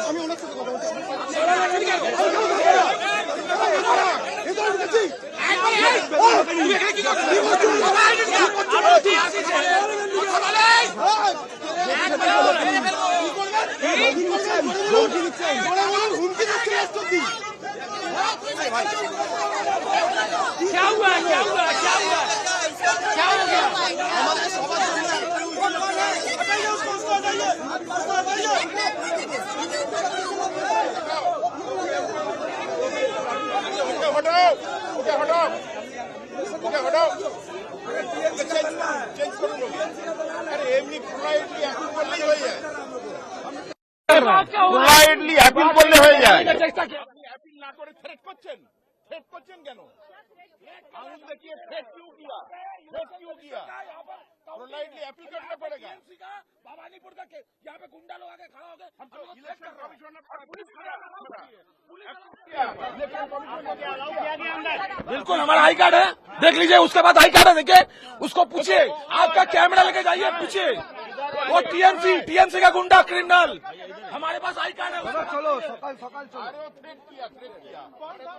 আমি অনেক কথা বলছি। হুমকি দিচ্ছে क्या हुआ क्या हुआ क्या हुआ क्या हो गया? পোলাইটলি অ্যাপিল করলে হয়ে যায়। অ্যাপিল না করে থ্রেট করছেন কেন? आंगन देखिए फेक क्यों किया? पोलाइटली अपील करना पड़ेगा। भवानीपुर का यहाँ पे गुंडा लोग आके खड़ा हो गए, हम तो इलेक्शन कमिश्नर बिल्कुल हमारा आई कार्ड है, देख लीजिए। उसके बाद आई कार्ड है, देखिए उसको पूछिए, आपका कैमरा लेके जाइए, पूछिए। वो टीएमसी का गुंडा क्रिमिनल, हमारे पास आई कार्ड है। चलो सकाल सकाल चलो। थ्रेट किया